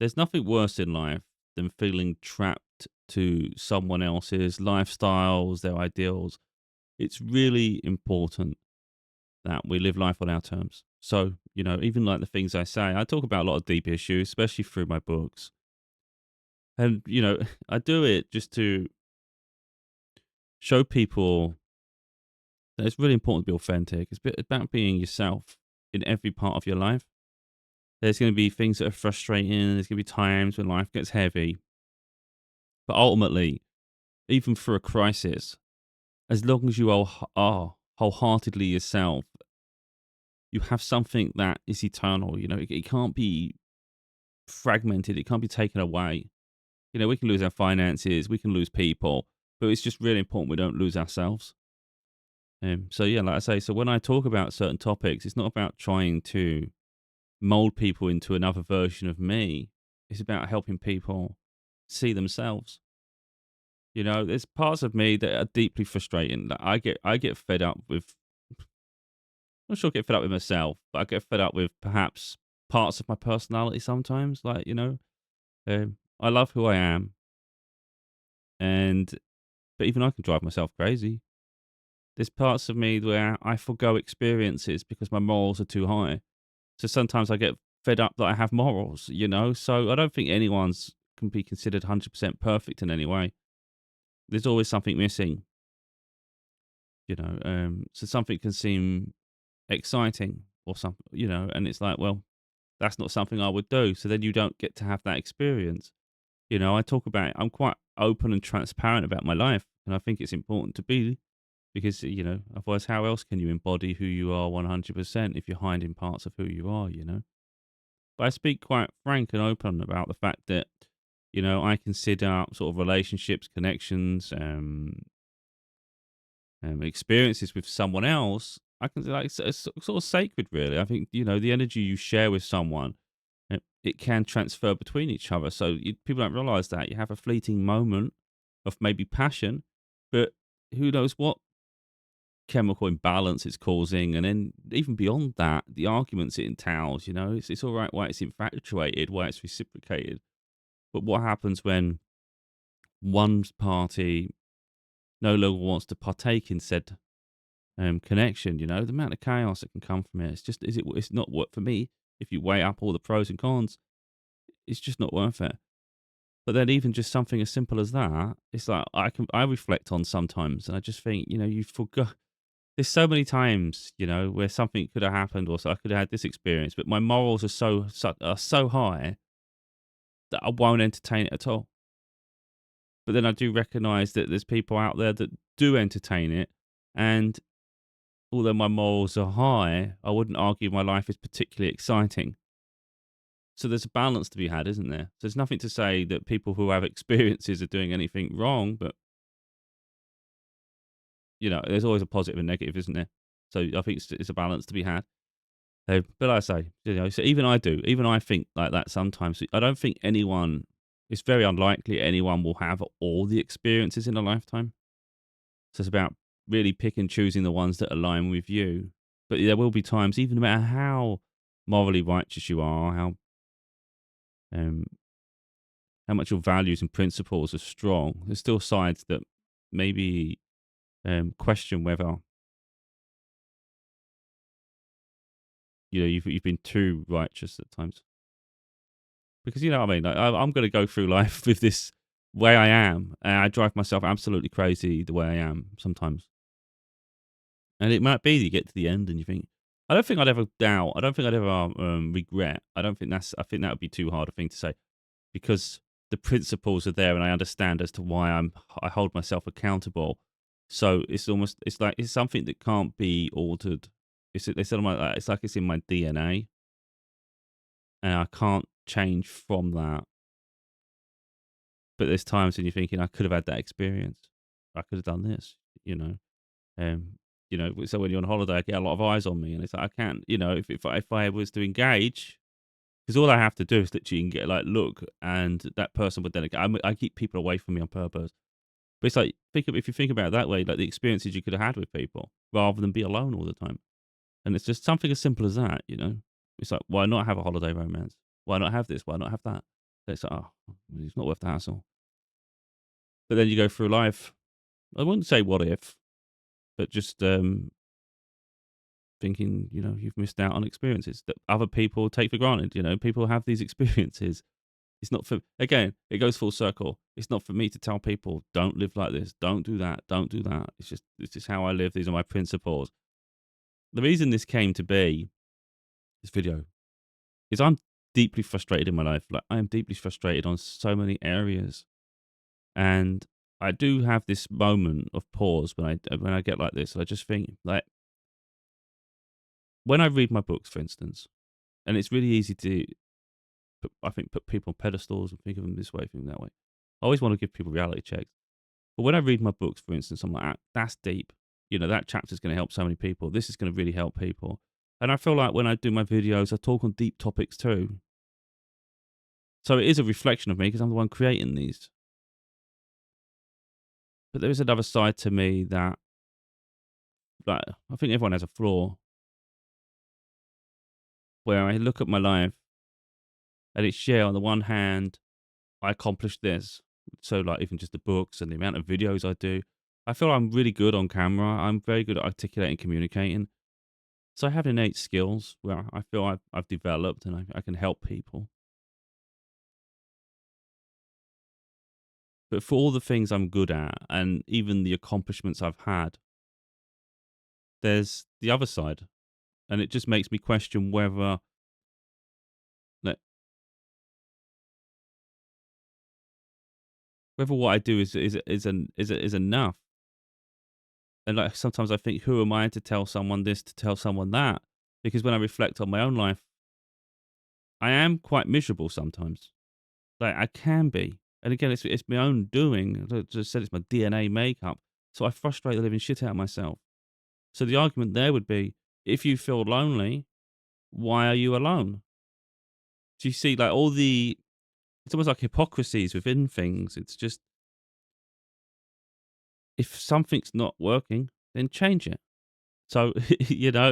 There's nothing worse in life than feeling trapped to someone else's lifestyles, their ideals. It's really important that we live life on our terms. So, even like the things I say, I talk about a lot of deep issues, especially through my books. And, I do it just to show people that it's really important to be authentic. It's about being yourself in every part of your life. There's going to be things that are frustrating. There's going to be times when life gets heavy. But ultimately, even through a crisis, as long as you are wholeheartedly yourself, you have something that is eternal. It can't be fragmented. It can't be taken away. We can lose our finances, we can lose people, but it's just really important we don't lose ourselves. So yeah, like I say, so when I talk about certain topics, it's not about trying to mold people into another version of me. It's about helping people see themselves. There's parts of me that are deeply frustrating. That I get fed up with. I'm not sure I get fed up with myself, but I get fed up with perhaps parts of my personality sometimes. Like I love who I am, and but even I can drive myself crazy. There's parts of me where I forgo experiences because my morals are too high. So sometimes I get fed up that I have morals. So I don't think anyone's can be considered 100% perfect in any way. There's always something missing. So something can seem exciting or something, and it's like, well, that's not something I would do. So then you don't get to have that experience. I talk about, I'm quite open and transparent about my life. And I think it's important to be because, otherwise, how else can you embody who you are 100% if you're hiding parts of who you are? But I speak quite frank and open about the fact that, I consider sort of relationships, connections, experiences with someone else. I can like it's sort of sacred, really. I think the energy you share with someone, it can transfer between each other. So people don't realize that you have a fleeting moment of maybe passion, but who knows what chemical imbalance it's causing, and then even beyond that, the arguments it entails. It's all right why it's infatuated, why it's reciprocated, but what happens when one party no longer wants to partake in said connection? The amount of chaos that can come from it. It's not what for me. If you weigh up all the pros and cons, it's just not worth it. But then even just something as simple as that, it's like I reflect on sometimes, and I just think you forgot. There's so many times, where something could have happened, or so I could have had this experience, but my morals are so high that I won't entertain it at all. But then I do recognize that there's people out there that do entertain it, and although my morals are high, I wouldn't argue my life is particularly exciting. So there's a balance to be had, isn't there? So there's nothing to say that people who have experiences are doing anything wrong, but there's always a positive and negative, isn't there? So I think it's a balance to be had. But like I say, so even I think like that sometimes. I don't think it's very unlikely anyone will have all the experiences in a lifetime. So it's about really pick and choosing the ones that align with you. But there will be times, even no matter how morally righteous you are, um, how much your values and principles are strong, there's still sides that maybe question whether you've been too righteous at times. Because you know what I mean? Like, I'm going to go through life with this way I am, and I drive myself absolutely crazy the way I am sometimes. And it might be that you get to the end and you think, I don't think I'd ever doubt. I don't think I'd ever regret. I don't think I think that would be too hard a thing to say because the principles are there and I understand as to why I hold myself accountable. So it's like it's something that can't be altered. It's sort of like that. It's like it's in my DNA and I can't change from that. But there's times when you're thinking, I could have had that experience. I could have done this, you know. Um, so when you're on holiday, I get a lot of eyes on me, and it's like I can't, if I was to engage, because all I have to do is literally get like look, and that person would then. I keep people away from me on purpose. But it's like if you think about it that way, like the experiences you could have had with people, rather than be alone all the time. And it's just something as simple as that. It's like why not have a holiday romance? Why not have this? Why not have that? It's like, oh, it's not worth the hassle. But then you go through life. I wouldn't say what if, but just thinking, you've missed out on experiences that other people take for granted. People have these experiences. It's not for, again, it goes full circle. It's not for me to tell people, don't live like this, don't do that, don't do that. It's just how I live. These are my principles. The reason this came to be, this video, is I'm deeply frustrated in my life. Like, I am deeply frustrated on so many areas. And I do have this moment of pause when I get like this. I just think, like, when I read my books, for instance, and it's really easy to, put people on pedestals and think of them this way, think that way. I always want to give people reality checks. But when I read my books, for instance, I'm like, that's deep. That chapter's going to help so many people. This is going to really help people. And I feel like when I do my videos, I talk on deep topics too. So it is a reflection of me because I'm the one creating these. But there is another side to me that, like, I think everyone has a flaw, where I look at my life and it's, yeah, on the one hand, I accomplished this. So, like, even just the books and the amount of videos I do, I feel I'm really good on camera. I'm very good at articulating, communicating. So I have innate skills where I feel I've developed and I can help people. But for all the things I'm good at and even the accomplishments I've had, there's the other side. And it just makes me question like, whether what I do is enough. And, like, sometimes I think, who am I to tell someone this, to tell someone that? Because when I reflect on my own life, I am quite miserable sometimes. Like, I can be. And again, it's my own doing. As I just said, it's my DNA makeup. So I frustrate the living shit out of myself. So the argument there would be, if you feel lonely, why are you alone? Do you see, like, it's almost like hypocrisies within things. It's just, if something's not working, then change it. So,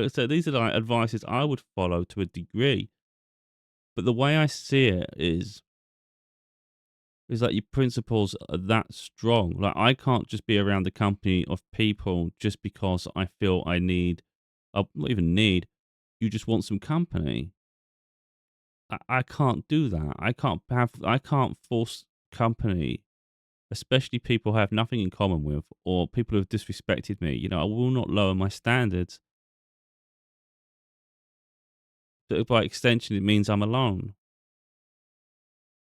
so these are like advices I would follow to a degree. But the way I see it is like, your principles are that strong. Like, I can't just be around the company of people just because I feel I need, not even need, you just want some company. I can't do that. I can't force company, especially people I have nothing in common with or people who have disrespected me. I will not lower my standards. But by extension, it means I'm alone.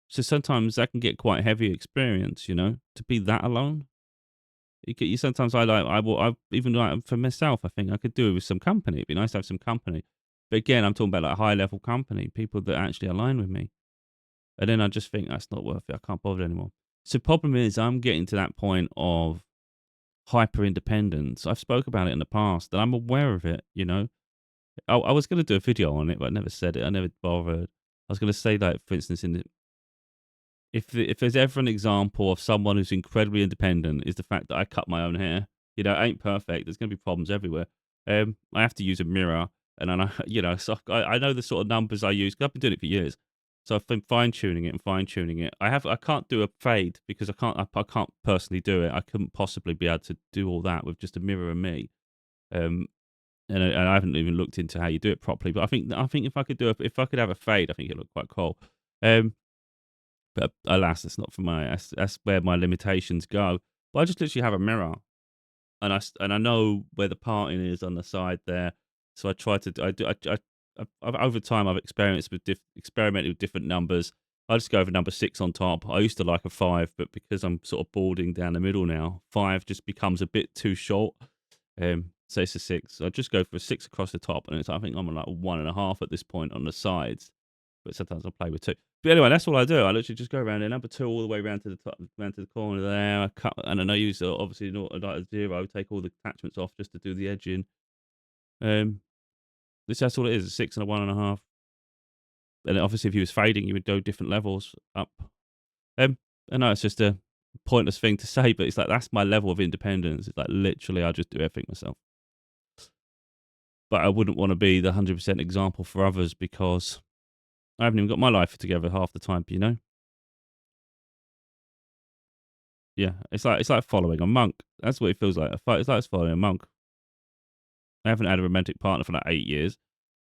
So sometimes that can get quite a heavy experience, to be that alone. Sometimes I even like for myself, I think I could do it with some company. It'd be nice to have some company. But again, I'm talking about like high level company, people that actually align with me. And then I just think that's not worth it. I can't bother anymore. So the problem is I'm getting to that point of hyper independence. I've spoke about it in the past and I'm aware of it, I was going to do a video on it, but I never said it. I never bothered. I was going to say that, for instance, if there's ever an example of someone who's incredibly independent, is the fact that I cut my own hair. It ain't perfect. There's going to be problems everywhere. I have to use a mirror, and then so I know the sort of numbers I use. 'Cause I've been doing it for years, so I've been fine tuning it and fine tuning it. I can't do a fade because I can't personally do it. I couldn't possibly be able to do all that with just a mirror and me. Um, and I haven't even looked into how you do it properly. But I think if I could have a fade, I think it'd look quite cool. But alas, that's where my limitations go. But I just literally have a mirror, and I know where the parting is on the side there. So I try to over time I've experimented with different numbers. I just go over number 6 on top. I used to like a 5, but because I'm sort of balding down the middle now, 5 just becomes a bit too short. So it's a 6. So I just go for a 6 across the top, and I think I'm on like 1.5 at this point on the sides. But sometimes I play with 2. But anyway, that's all I do. I literally just go around there, number 2 all the way around to the top, round to the corner there. I cut, and then I use obviously not like a 0. Take all the attachments off just to do the edging. That's all it is. A 6 and a 1.5. And obviously, if you was fading, you would go different levels up. I know it's just a pointless thing to say, but it's like that's my level of independence. It's like literally, I just do everything myself. But I wouldn't want to be the 100% example for others because I haven't even got my life together half the time, Yeah, it's like following a monk. That's what it feels like. It's like following a monk. I haven't had a romantic partner for like 8 years.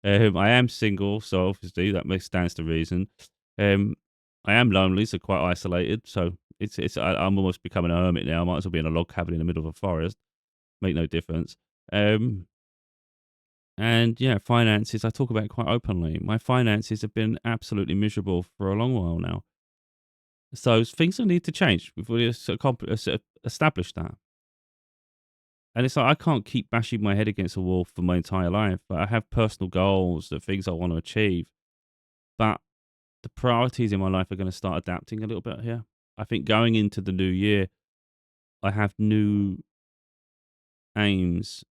I am single, so obviously that makes stands to reason. Um, I am lonely, so quite isolated. So I'm almost becoming a hermit now. I might as well be in a log cabin in the middle of a forest. Make no difference. Um, and yeah, finances. I talk about it quite openly. My finances have been absolutely miserable for a long while now. So things will need to change. We've already established that. And it's like I can't keep bashing my head against a wall for my entire life. But I have personal goals, the things I want to achieve. But the priorities in my life are going to start adapting a little bit here. I think going into the new year, I have new aims.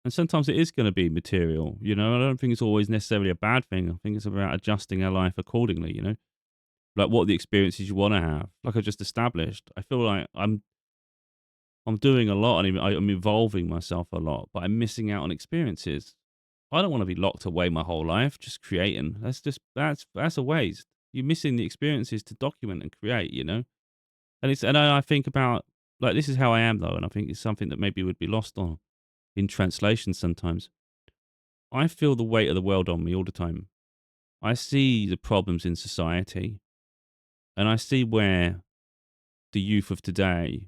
And sometimes it is going to be material, you know. I don't think it's always necessarily a bad thing. I think it's about adjusting our life accordingly, you know. Like what the experiences you want to have. Like I just established, I feel like I'm doing a lot and I'm evolving myself a lot, but I'm missing out on experiences. I don't want to be locked away my whole life just creating. That's a waste. You're missing the experiences to document and create, you know? And I think about like this is how I am though, and I think it's something that maybe would be lost on in translation sometimes. I feel the weight of the world on me all the time. I see the problems in society and I see where the youth of today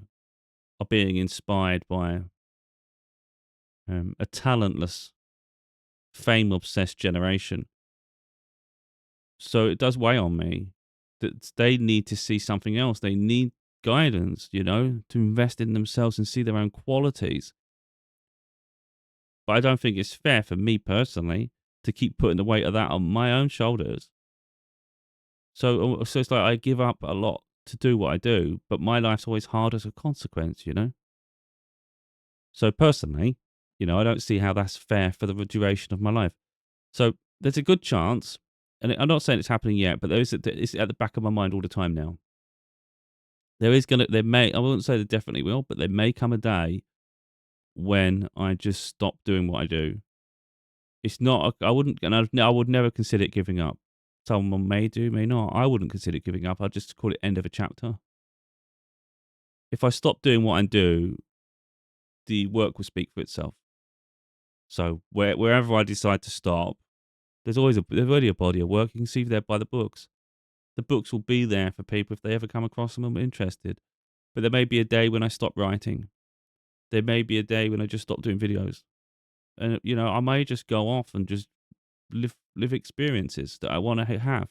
are being inspired by a talentless, fame obsessed generation. So it does weigh on me that they need to see something else. They need guidance, you know, to invest in themselves and see their own qualities. But I don't think it's fair for me personally to keep putting the weight of that on my own shoulders. So it's like I give up a lot to do what I do, but my life's always hard as a consequence, you know? So personally, you know, I don't see how that's fair for the duration of my life. So there's a good chance, and I'm not saying it's happening yet, but it's at the back of my mind all the time now. I wouldn't say there definitely will, but there may come a day when I just stop doing what I do. It's not, I wouldn't, and I would never consider it giving up. Someone may do, may not. I wouldn't consider it giving up. I'd just call it end of a chapter. If I stop doing what I do, the work will speak for itself. So wherever I decide to stop, there's already a body of work. You can see there by the books. The books will be there for people if they ever come across them and are interested. But there may be a day when I stop writing. There may be a day when I just stop doing videos. And, you know, I may just go off and just live experiences that I want to have.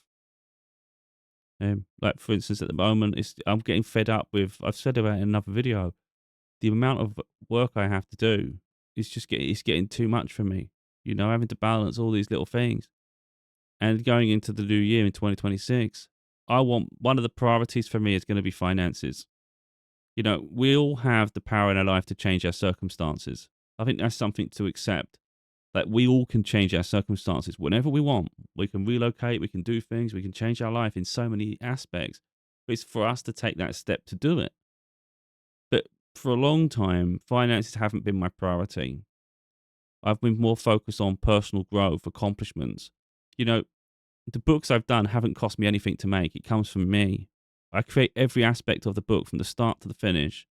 Like, for instance, at the moment, I'm getting fed up with, I've said about it in another video, the amount of work I have to do it's getting too much for me. You know, having to balance all these little things. And going into the new year in 2026, one of the priorities for me is going to be finances. You know, we all have the power in our life to change our circumstances. I think that's something to accept. That we all can change our circumstances whenever we want. We can relocate, we can do things, we can change our life in so many aspects. But it's for us to take that step to do it. But for a long time, finances haven't been my priority. I've been more focused on personal growth, accomplishments. You know, the books I've done haven't cost me anything to make. It comes from me. I create every aspect of the book from the start to the finish.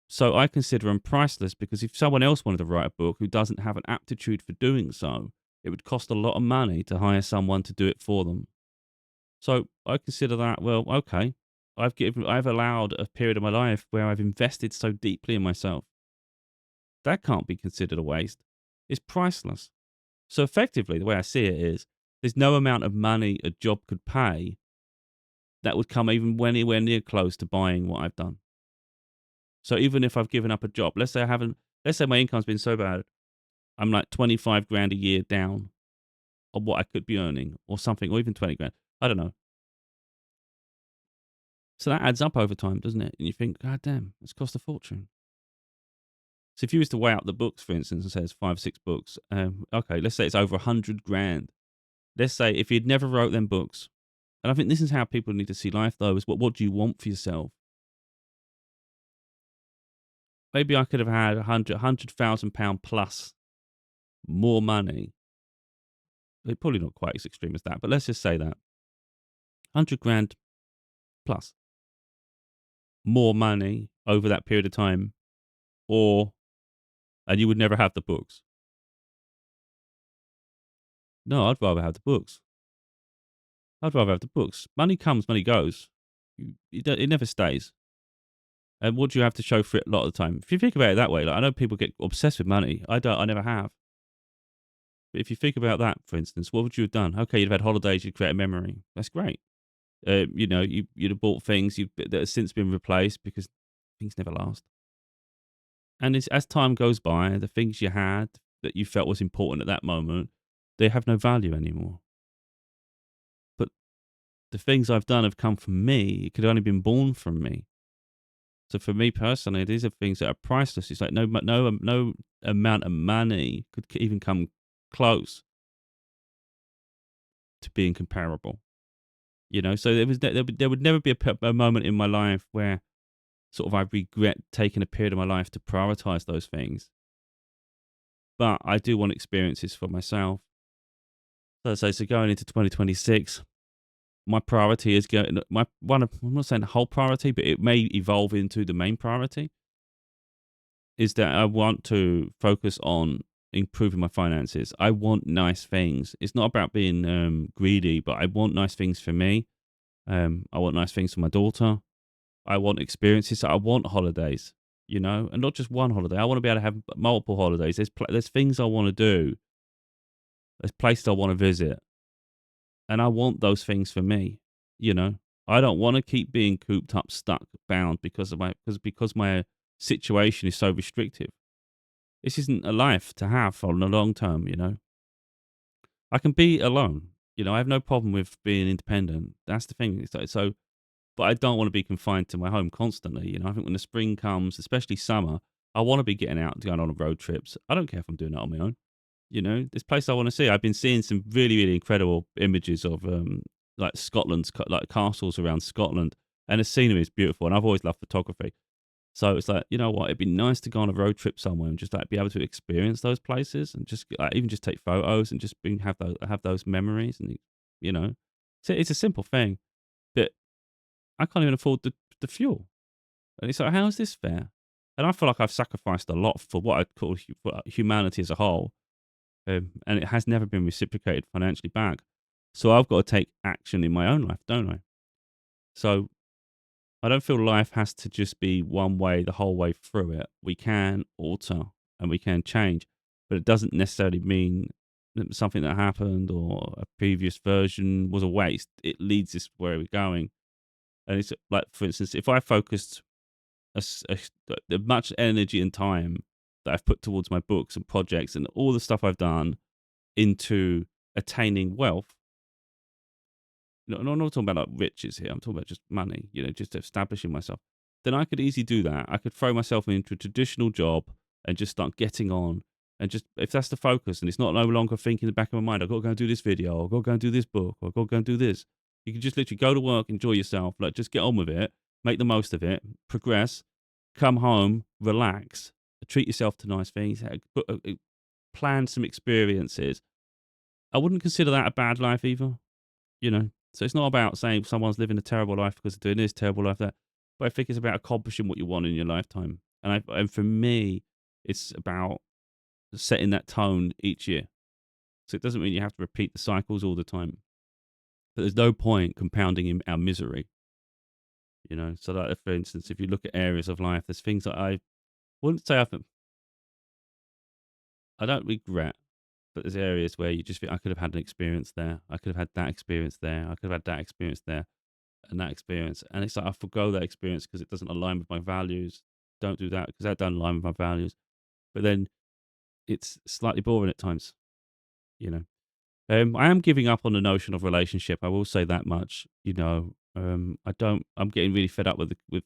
So I consider them priceless because if someone else wanted to write a book who doesn't have an aptitude for doing so, it would cost a lot of money to hire someone to do it for them. So I consider that, well, okay, I've allowed a period of my life where I've invested so deeply in myself. That can't be considered a waste. It's priceless. So effectively, the way I see it is there's no amount of money a job could pay that would come even anywhere near close to buying what I've done. So even if I've given up a job, let's say my income's been so bad, I'm like 25 grand a year down on what I could be earning or something, or even 20 grand. I don't know. So that adds up over time, doesn't it? And you think, God damn, it's cost a fortune. So if you was to weigh up the books, for instance, and say it's 5, 6 books, okay, let's say it's over 100 grand. Let's say if you'd never wrote them books, and I think this is how people need to see life though, is what do you want for yourself? Maybe I could have had £100,000 plus more money. Probably not quite as extreme as that, but let's just say that 100 grand plus. more money over that period of time, or and you would never have the books? No, I'd rather have the books. I'd rather have the books. Money comes, money goes. It never stays. And what do you have to show for it a lot of the time? If you think about it that way, like I know people get obsessed with money. I don't. I never have. But if you think about that, for instance, what would you have done? Okay, you'd have had holidays. You'd create a memory. That's great. You'd have bought things that have since been replaced because things never last. And as time goes by, the things you had that you felt was important at that moment, they have no value anymore. But the things I've done have come from me. It could have only been born from me. So for me personally, these are things that are priceless. It's like no amount of money could even come close to being comparable. So there would never be a moment in my life where sort of I regret taking a period of my life to prioritize those things. But I do want experiences for myself. So going into 2026, my priority is I'm not saying the whole priority, but it may evolve into the main priority, is that I want to focus on improving my finances. I want nice things. It's not about being greedy, but I want nice things for me. I want nice things for my daughter. I want experiences. I want holidays, and not just one holiday. I want to be able to have multiple holidays. There's things I want to do. There's places I want to visit. And I want those things for me, you know. I don't want to keep being cooped up, stuck, bound because my situation is so restrictive. This isn't a life to have for the long term. I can be alone. I have no problem with being independent. That's the thing. But I don't want to be confined to my home constantly. I think when the spring comes, especially summer, I want to be getting out and going on road trips. I don't care if I'm doing it on my own. This place I want to see. I've been seeing some really, really incredible images of like Scotland's like castles around Scotland, and the scenery is beautiful. And I've always loved photography, so it's like, you know what, it'd be nice to go on a road trip somewhere and just like be able to experience those places and just like even just take photos and just have those memories. And so it's a simple thing, but I can't even afford the fuel. And it's like, how is this fair? And I feel like I've sacrificed a lot for what I call humanity as a whole. And it has never been reciprocated financially back. So I've got to take action in my own life, don't I? So I don't feel life has to just be one way the whole way through it. We can alter and we can change, but it doesn't necessarily mean that something that happened or a previous version was a waste. It leads us where we're going. And it's like, for instance, if I focused much energy and time that I've put towards my books and projects and all the stuff I've done into attaining wealth. No, I'm not talking about like riches here. I'm talking about just money, just establishing myself. Then I could easily do that. I could throw myself into a traditional job and just start getting on. And just, if that's the focus and it's not no longer thinking in the back of my mind, I've got to go and do this video, I've got to go and do this book, I've got to go and do this. You can just literally go to work, enjoy yourself, like just get on with it, make the most of it, progress, come home, relax, treat yourself to nice things, plan some experiences. I wouldn't consider that a bad life either, So it's not about saying someone's living a terrible life because they're doing this, terrible life that. But I think it's about accomplishing what you want in your lifetime. And for me, it's about setting that tone each year. So it doesn't mean you have to repeat the cycles all the time. But there's no point compounding in our misery. So like, for instance, if you look at areas of life, there's things that I wouldn't say I don't regret, but there's areas where you just think, I could have had an experience there. I could have had that experience there. I could have had that experience there and that experience. And it's like, I forgo that experience because it doesn't align with my values. Don't do that because that doesn't align with my values. But then it's slightly boring at times, you know. I am giving up on the notion of relationship. I will say that much, I'm getting really fed up with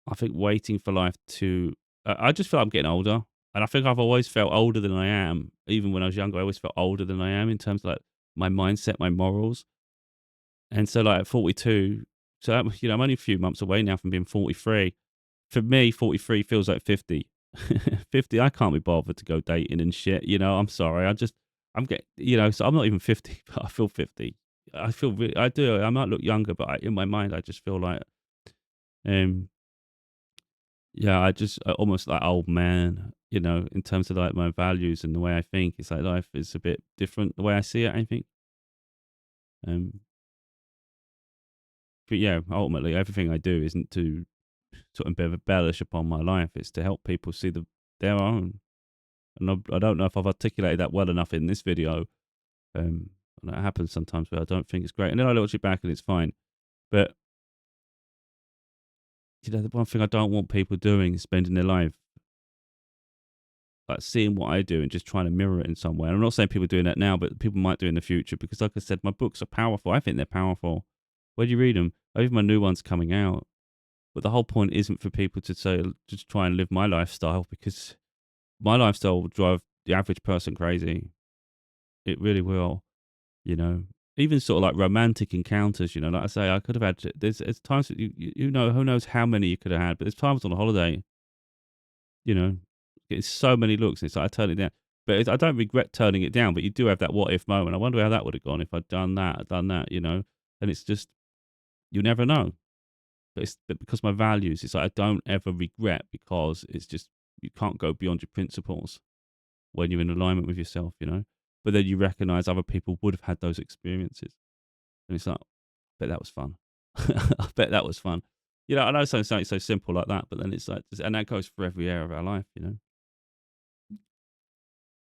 I think waiting for life to, I just feel like I'm getting older. And I think I've always felt older than I am. Even when I was younger, I always felt older than I am in terms of like my mindset, my morals. And so like at 42, so I'm only a few months away now from being 43. For me, 43 feels like 50. 50, I can't be bothered to go dating and shit. I'm sorry. I'm getting, so I'm not even 50, but I feel 50. I feel really, I do. I might look younger, but in my mind, I just feel like Um, yeah, I almost like old man, in terms of like my values and the way I think. It's like life is a bit different the way I see it, I think. Um, but yeah, ultimately, everything I do isn't to sort of embellish upon my life. It's to help people see their own. And I don't know if I've articulated that well enough in this video. And that happens sometimes, but I don't think it's great. And then I watch it back and it's fine. But the one thing I don't want people doing is spending their life like seeing what I do and just trying to mirror it in some way. And I'm not saying people are doing that now, but people might do in the future because, like I said, my books are powerful. I think they're powerful. When you read them, even my new one's coming out. But the whole point isn't for people to say, just try and live my lifestyle, because my lifestyle will drive the average person crazy. It really will, you know. Even sort of like romantic encounters, like I say, I could have had, there's times that who knows how many you could have had, but there's times on a holiday, you know, getting so many looks, and it's like I turn it down. But I don't regret turning it down, but you do have that what if moment. I wonder how that would have gone if I'd done that, and it's just, you never know. But because my values, it's like I don't ever regret, because it's just, you can't go beyond your principles when you're in alignment with yourself. But then you recognize other people would have had those experiences. And it's like, I bet that was fun. I bet that was fun. I know something so simple like that, but then it's like, and that goes for every area of our life.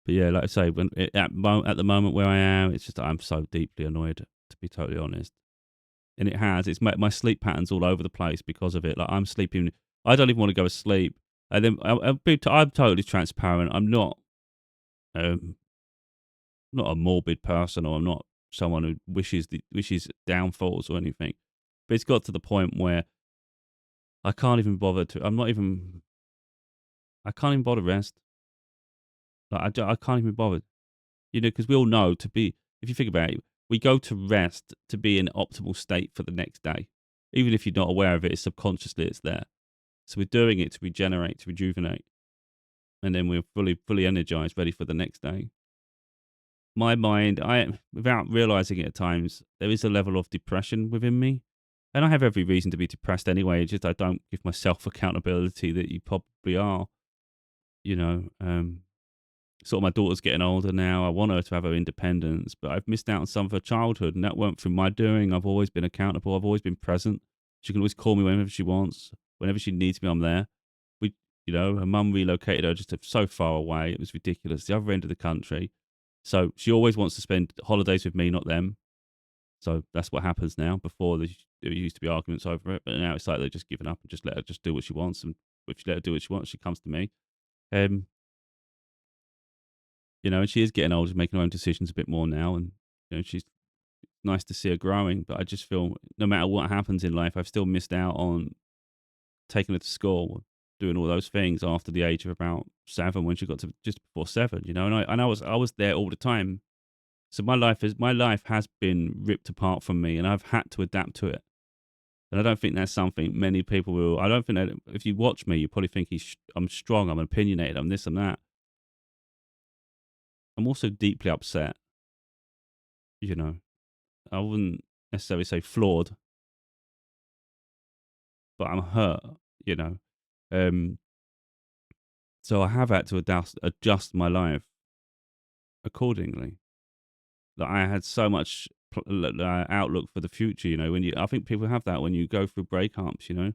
But yeah, like I say, at the moment where I am, it's just I'm so deeply annoyed, to be totally honest. And it's my sleep patterns all over the place because of it. Like I'm sleeping, I don't even want to go to sleep. And then I'm totally transparent. I'm um, not a morbid person, or I'm not someone who wishes downfalls or anything. But it's got to the point where I can't even bother to. I can't even bother rest. Like I can't even bother. Because we all know if you think about it, we go to rest to be in optimal state for the next day. Even if you're not aware of it, subconsciously it's there. So we're doing it to regenerate, to rejuvenate, and then we're fully energized, ready for the next day. My mind, without realizing it at times, there is a level of depression within me. And I have every reason to be depressed anyway. It's just I don't give myself accountability that you probably are, you know. Sort of my daughter's getting older now. I want her to have her independence, but I've missed out on some of her childhood, and that weren't through my doing. I've always been accountable. I've always been present. She can always call me whenever she wants. Whenever she needs me, I'm there. Her mum relocated her just so far away. It was ridiculous. The other end of the country. So she always wants to spend holidays with me, not them. So that's what happens now. Before there used to be arguments over it, but now it's like they're just giving up and just let her just do what she wants. And if you let her do what she wants, she comes to me. Um, and she is getting older, making her own decisions a bit more now. And, she's nice to see her growing. But I just feel no matter what happens in life, I've still missed out on taking her to school, doing all those things after the age of about 7, when she got to just before 7, And I was there all the time. So my life has been ripped apart from me, and I've had to adapt to it. And I don't think that's something many people will. I don't think that if you watch me, you probably think I'm strong, I'm opinionated, I'm this and that. I'm also deeply upset. I wouldn't necessarily say flawed, but I'm hurt. You know, um, so I have had to adjust my life accordingly. That I had so much outlook for the future. I think people have that when you go through breakups.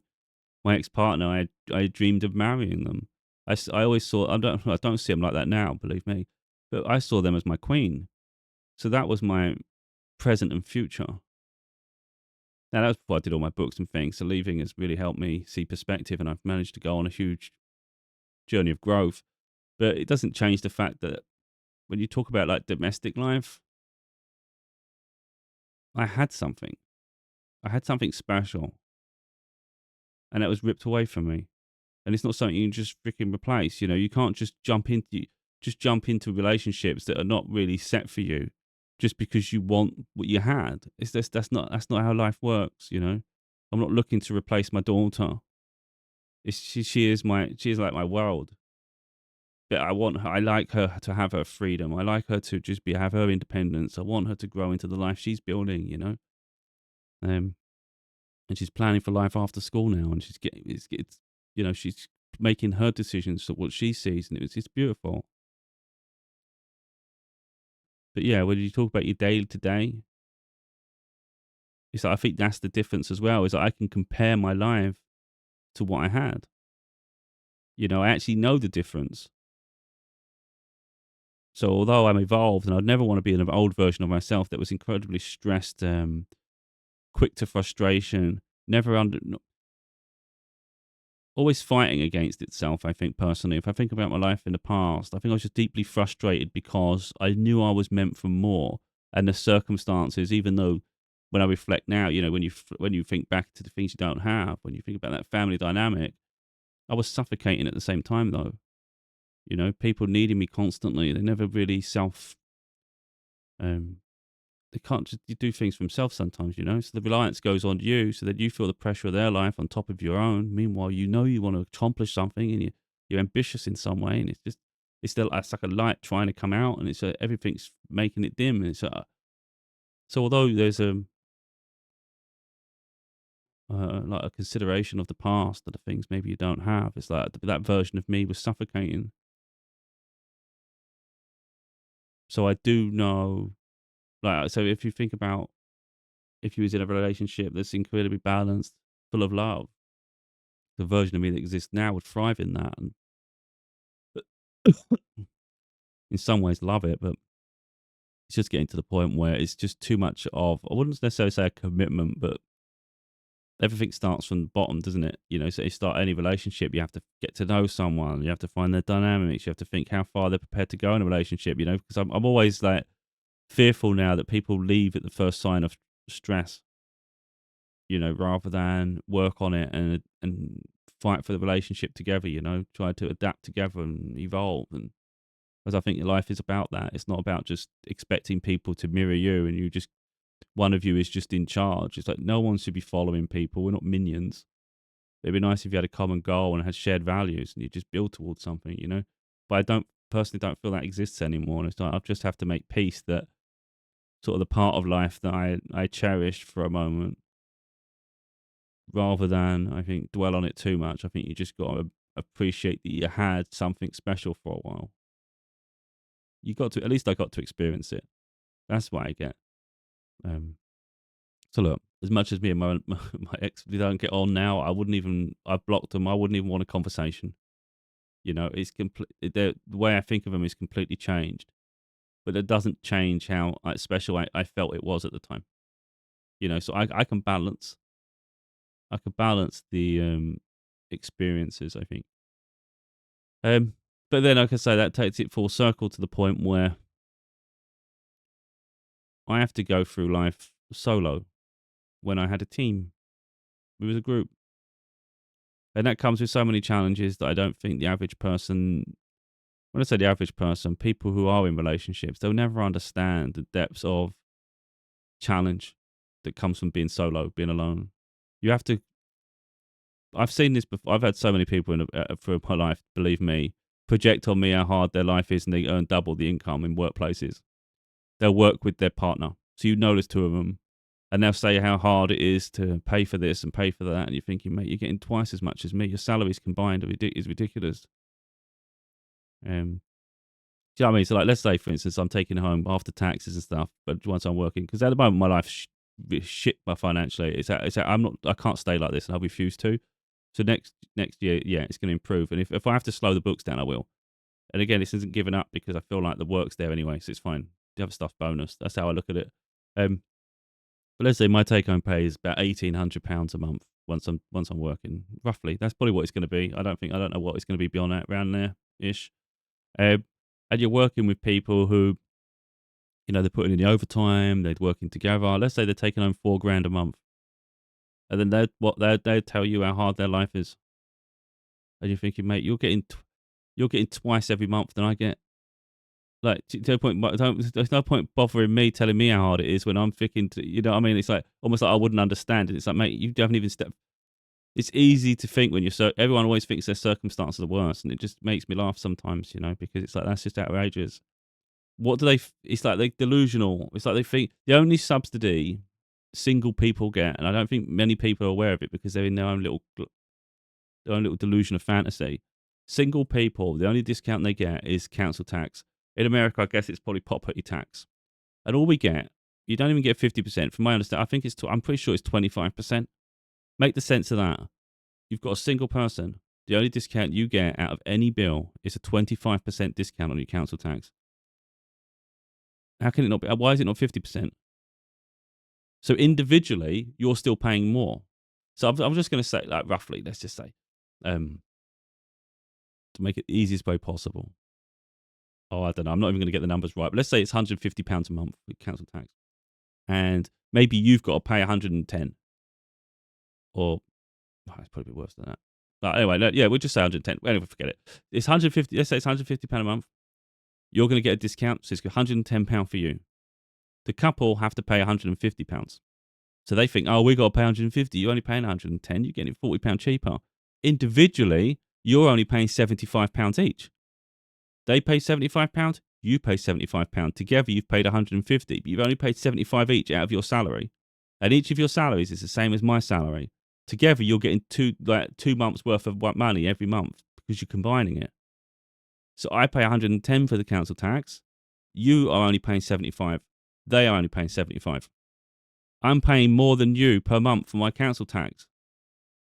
My ex-partner, I dreamed of marrying them. I always saw, I don't see them like that now, believe me, but I saw them as my queen. So that was my present and future. Now, that was before I did all my books and things. So leaving has really helped me see perspective, and I've managed to go on a huge journey of growth. But it doesn't change the fact that when you talk about like domestic life, I had something. I had something special, and it was ripped away from me. And it's not something you can just freaking replace. You can't just jump into relationships that are not really set for you, just because you want what you had. That's not how life works. I'm not looking to replace my daughter. She is like my world. But I like her to have her freedom. I like her to just have her independence. I want her to grow into the life she's building. And and she's planning for life after school now, and it's she's making her decisions of what she sees, and it's beautiful. But yeah, when you talk about your day to day, it's like, I think that's the difference as well. Is that I can compare my life to what I had. I actually know the difference. So although I'm evolved, and I'd never want to be an old version of myself that was incredibly stressed, quick to frustration, never always fighting against itself. I think personally, if I think about my life in the past, I think I was just deeply frustrated because I knew I was meant for more, and the circumstances. Even though, when I reflect now, when you think back to the things you don't have, when you think about that family dynamic, I was suffocating at the same time, though. People needing me constantly. They never really um, they can't just do things for themselves sometimes, So the reliance goes on you, so that you feel the pressure of their life on top of your own. Meanwhile, you want to accomplish something, and you're ambitious in some way, and it's like a light trying to come out, and everything's making it dim. And so although there's like a consideration of the past, of the things maybe you don't have, it's like that version of me was suffocating. So I do know, like, so if you think about, if you was in a relationship that's incredibly balanced, full of love, the version of me that exists now would thrive in that, and in some ways love it. But it's just getting to the point where it's just too much of, I wouldn't necessarily say a commitment, but everything starts from the bottom, doesn't it? So you start any relationship, you have to get to know someone, you have to find their dynamics, you have to think how far they're prepared to go in a relationship. Because I'm always like fearful now that people leave at the first sign of stress. Rather than work on it and fight for the relationship together, try to adapt together and evolve. And because I think life is about that. It's not about just expecting people to mirror you, and one of you is just in charge. It's like, no one should be following people. We're not minions. It'd be nice if you had a common goal and had shared values, and you just build towards something. But I don't feel that exists anymore. And it's like, I just have to make peace that sort of the part of life that I cherished for a moment, rather than, I think, dwell on it too much. I think you just got to appreciate that you had something special for a while. At least I got to experience it. That's what I get. So look, as much as me and my ex, we don't get on now, I've blocked them. I wouldn't even want a conversation. It's the way I think of them is completely changed, but it doesn't change how special I felt it was at the time. So I can balance. I could balance the experiences, I think. But then, like I say, that takes it full circle to the point where I have to go through life solo when I had a team. We was a group. And that comes with so many challenges that I don't think the average person, when I say the average person, people who are in relationships, they'll never understand the depths of challenge that comes from being solo, being alone. You have to, I've seen this before. I've had so many people through my life, believe me, project on me how hard their life is, and they earn double the income in workplaces. They'll work with their partner. So there's two of them, and they'll say how hard it is to pay for this and pay for that. And you're thinking, mate, you're getting twice as much as me. Your salaries combined is ridiculous. Do you know what I mean? So, like, let's say, for instance, I'm taking home after taxes and stuff, but once I'm working, because at the moment my life's shit financially. I can't stay like this, and I'll refuse to. So next year, yeah, it's going to improve. And if I have to slow the books down, I will. And again, this isn't giving up, because I feel like the work's there anyway, so it's fine. The other stuff bonus. That's how I look at it. But let's say my take home pay is about £1,800 a month once I'm working. Roughly, that's probably what it's going to be. I don't know what it's going to be beyond that, around there ish. And you're working with people who, they're putting in the overtime. They're working together. Let's say they're taking home £4,000 a month, and then they tell you how hard their life is, and you're thinking, mate, you're getting twice every month than I get. Like, there's no point bothering me, telling me how hard it is when I'm thinking, you know what I mean? It's like, almost like I wouldn't understand it. It's like, mate, you haven't even stepped. It's easy to think when everyone always thinks their circumstances are worse, and it just makes me laugh sometimes, because it's like, that's just outrageous. What do it's like they're delusional. It's like they think the only subsidy single people get, and I don't think many people are aware of it because they're in their own little delusion of fantasy. Single people, the only discount they get is council tax. In America, I guess it's probably property tax. And all we get, you don't even get 50%. From my understanding, I think I'm pretty sure it's 25%. Make the sense of that. You've got a single person. The only discount you get out of any bill is a 25% discount on your council tax. How can it not be? Why is it not 50%? So individually, you're still paying more. So I'm just going to say, like roughly, let's just say, to make it the easiest way possible. Oh, I don't know. I'm not even going to get the numbers right. But let's say it's £150 a month with council tax. And maybe you've got to pay 110. Or, it's probably a bit worse than that. But anyway, yeah, we'll just say 110. Anyway, forget it. It's 150. Let's say it's £150 a month. You're going to get a discount. So it's £110 for you. The couple have to pay £150. So they think, oh, we got to pay 150. You're only paying 110. You're getting £40 cheaper. Individually, you're only paying £75 each. They pay £75. You pay £75. Together, you've paid 150. But you've only paid 75 each out of your salary. And each of your salaries is the same as my salary. Together, you're getting 2 months worth of money every month because you're combining it. So I pay 110 for the council tax. You are only paying 75. They are only paying 75. I'm paying more than you per month for my council tax.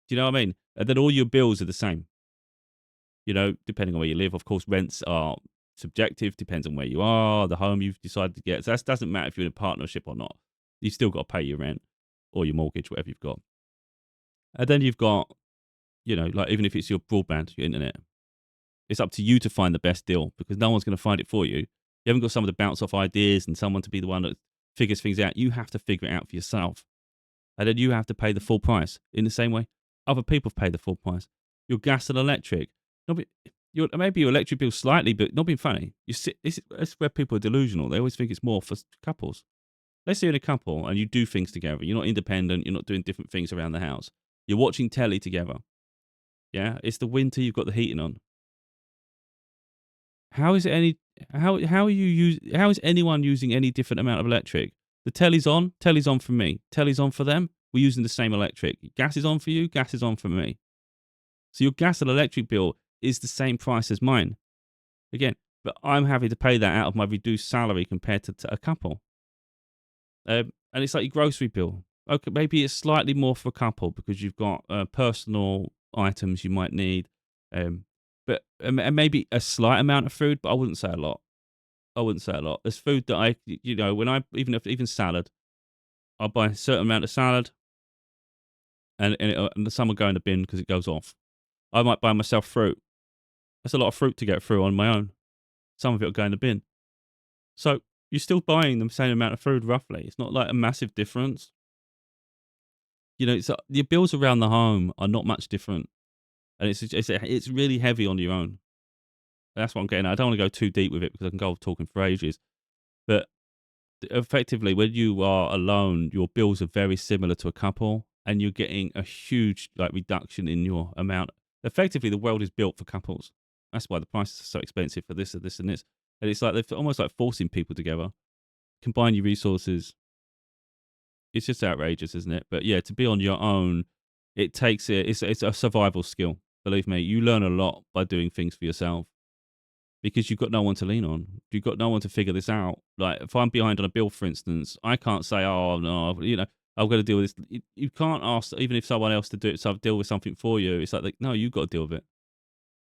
Do you know what I mean? And then all your bills are the same. You know, depending on where you live. Of course, rents are subjective, depends on where you are, the home you've decided to get. So that doesn't matter if you're in a partnership or not. You've still got to pay your rent or your mortgage, whatever you've got. And then you've got, you know, like even if it's your broadband, your internet, it's up to you to find the best deal because no one's going to find it for you. You haven't got someone to bounce off ideas and someone to be the one that figures things out. You have to figure it out for yourself. And then you have to pay the full price in the same way other people pay the full price. Your gas and electric. Maybe your electric bill slightly, but not being funny. It's where people are delusional. They always think it's more for couples. Let's say you're in a couple and you do things together. You're not independent. You're not doing different things around the house. You're watching telly together. Yeah, it's the winter. You've got the heating on. How is anyone using any different amount of electric? The telly's on for me. Telly's on for them. We're using the same electric. Gas is on for you. Gas is on for me. So your gas and electric bill is the same price as mine. Again, but I'm having to pay that out of my reduced salary compared to a couple. And it's like your grocery bill. Okay, maybe it's slightly more for a couple because you've got personal items you might need. But and maybe a slight amount of food, but I wouldn't say a lot. There's food that even salad, I'll buy a certain amount of salad and some will go in the bin because it goes off. I might buy myself fruit. That's a lot of fruit to get through on my own. Some of it will go in the bin. So you're still buying the same amount of food roughly. It's not like a massive difference. You know, your bills around the home are not much different. And it's really heavy on your own. That's what I'm getting at. I don't want to go too deep with it because I can go talking for ages. But effectively, when you are alone, your bills are very similar to a couple, and you're getting a huge reduction in your amount. Effectively, the world is built for couples. That's why the prices are so expensive for this and this and this. And it's like they're almost like forcing people together. Combine your resources. It's just outrageous, isn't it? But yeah, to be on your own, it takes it. It's a survival skill. Believe me, you learn a lot by doing things for yourself because you've got no one to lean on. You've got no one to figure this out. Like if I'm behind on a bill, for instance, I can't say, "Oh no, I've got to deal with this." You can't ask even if someone else to deal with something for you. It's like no, you've got to deal with it.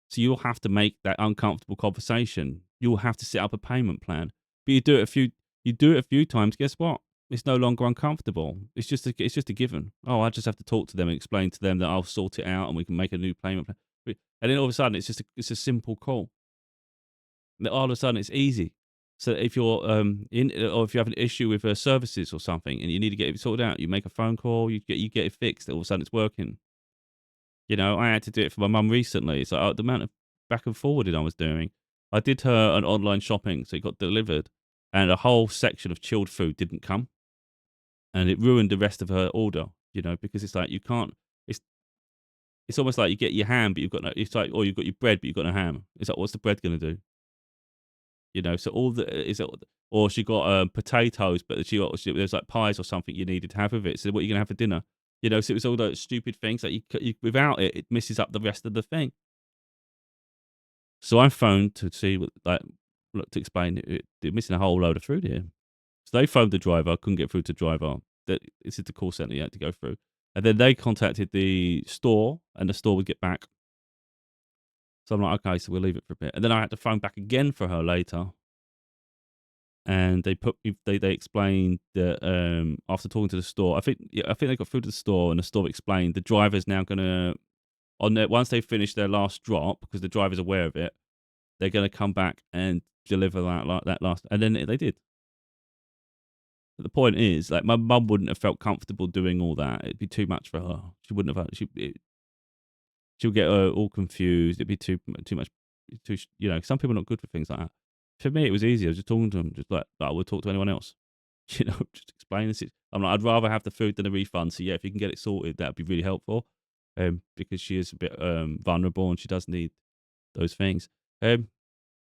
So you'll have to make that uncomfortable conversation. You'll have to set up a payment plan. But you do it a few times. Guess what? It's no longer uncomfortable. It's just a given. Oh, I just have to talk to them and explain to them that I'll sort it out and we can make a new payment plan. And then all of a sudden, it's a simple call. And all of a sudden, it's easy. So if you're or if you have an issue with services or something and you need to get it sorted out, you make a phone call, you get it fixed. All of a sudden, it's working. You know, I had to do it for my mum recently. So the amount of back and forwarding I was doing, I did her an online shopping, so it got delivered, and a whole section of chilled food didn't come. And it ruined the rest of her order, because it's like you can't. It's almost like you get your ham, but you've got no. It's like, or you've got your bread, but you've got no ham. It's like, what's the bread going to do? So all or she got potatoes, but there's like pies or something you needed to have with it. So what are you gonna have for dinner? So it was all those stupid things that without it, it messes up the rest of the thing. So I phoned to see look, to explain they're missing a whole load of food here. So they phoned the driver, couldn't get through to the driver. This is the call center you had to go through. And then they contacted the store, and the store would get back. So I'm like, okay, so we'll leave it for a bit. And then I had to phone back again for her later. And they explained that after talking to the store, I think they got through to the store, and the store explained the driver's now gonna once they finish their last drop, because the driver's aware of it, they're gonna come back and deliver that last, and then they did. But the point is, like, my mum wouldn't have felt comfortable doing all that. It'd be too much for her. She wouldn't have. She'll get all confused. It'd be too much. Some people are not good for things like that. For me, it was easier just talking to them, just like I would talk to anyone else. Just explain this. I'm like, I'd rather have the food than a refund. So yeah, if you can get it sorted, that'd be really helpful. Because she is a bit vulnerable and she does need those things.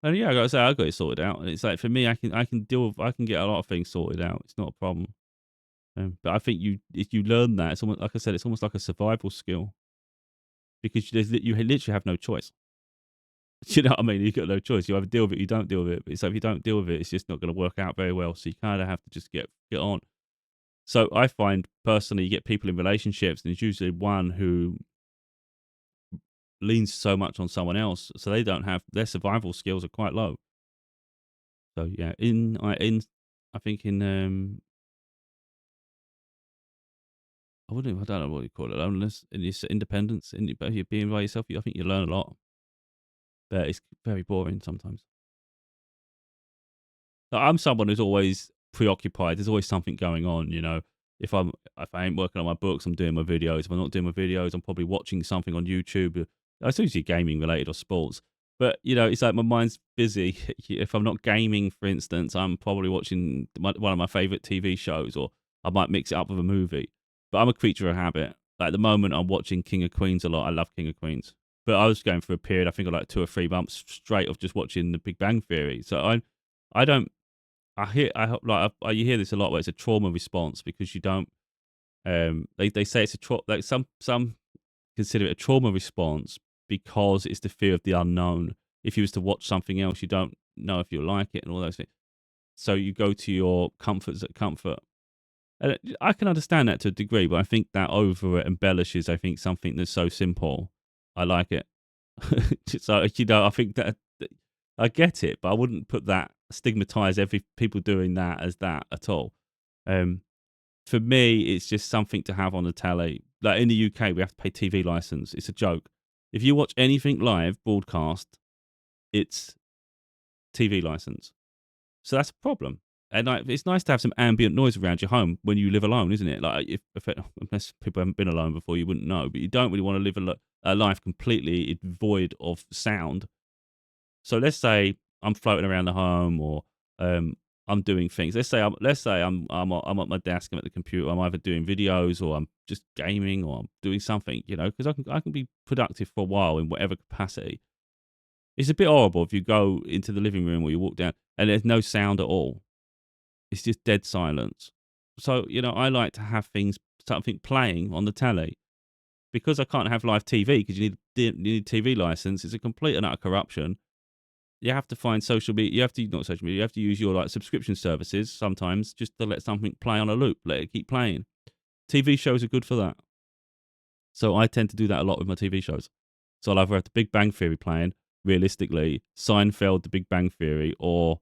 And yeah, I gotta say, I got it sorted out. And it's like, for me, I can get a lot of things sorted out. It's not a problem. But I think if you learn that, it's almost like I said, it's almost like a survival skill, because you literally have no choice. You know what I mean? You got no choice. You either deal with it, or you don't deal with it. But so if you don't deal with it, it's just not going to work out very well. So you kind of have to just get on. So I find personally, you get people in relationships, and it's usually one who leans so much on someone else, so they don't have, their survival skills are quite low. So yeah, I think I don't know what you call it, loneliness, and this independence, and you being by yourself. I think you learn a lot, but it's very boring sometimes. I'm someone who's always preoccupied. There's always something going on, If I ain't working on my books, I'm doing my videos. If I'm not doing my videos, I'm probably watching something on YouTube. It's usually gaming related or sports. But, it's like my mind's busy. If I'm not gaming, for instance, I'm probably watching one of my favorite TV shows, or I might mix it up with a movie. But I'm a creature of habit. Like, at the moment, I'm watching King of Queens a lot. I love King of Queens. But I was going through a period, I think, of like 2 or 3 months straight of just watching The Big Bang Theory. So I don't. You hear this a lot, where it's a trauma response, because you don't. They say it's like some consider it a trauma response because it's the fear of the unknown. If you was to watch something else, you don't know if you'll like it and all those things. So you go to your comforts at comfort. And I can understand that to a degree, but I think that over embellishes, I think, something that's so simple. I like it. So, I think that I get it, but I wouldn't stigmatize people doing that as that at all. For me, it's just something to have on the telly. Like, in the UK, we have to pay TV license. It's a joke. If you watch anything live broadcast, it's TV license. So that's a problem. And it's nice to have some ambient noise around your home when you live alone, isn't it? Like, unless people haven't been alone before, you wouldn't know. But you don't really want to live a life completely void of sound. So let's say I'm floating around the home, or I'm doing things. Let's say I'm at my desk, I'm at the computer. I'm either doing videos, or I'm just gaming, or I'm doing something. Because I can be productive for a while in whatever capacity. It's a bit horrible if you go into the living room, or you walk down and there's no sound at all. It's just dead silence. So I like to have something playing on the telly, because I can't have live TV, because you need TV license. It's a complete and utter corruption. You have to find social media. You have to not social media. You have to use your subscription services sometimes, just to let something play on a loop. Let it keep playing. TV shows are good for that. So I tend to do that a lot with my TV shows. So I'll either have The Big Bang Theory playing, realistically, Seinfeld, The Big Bang Theory, or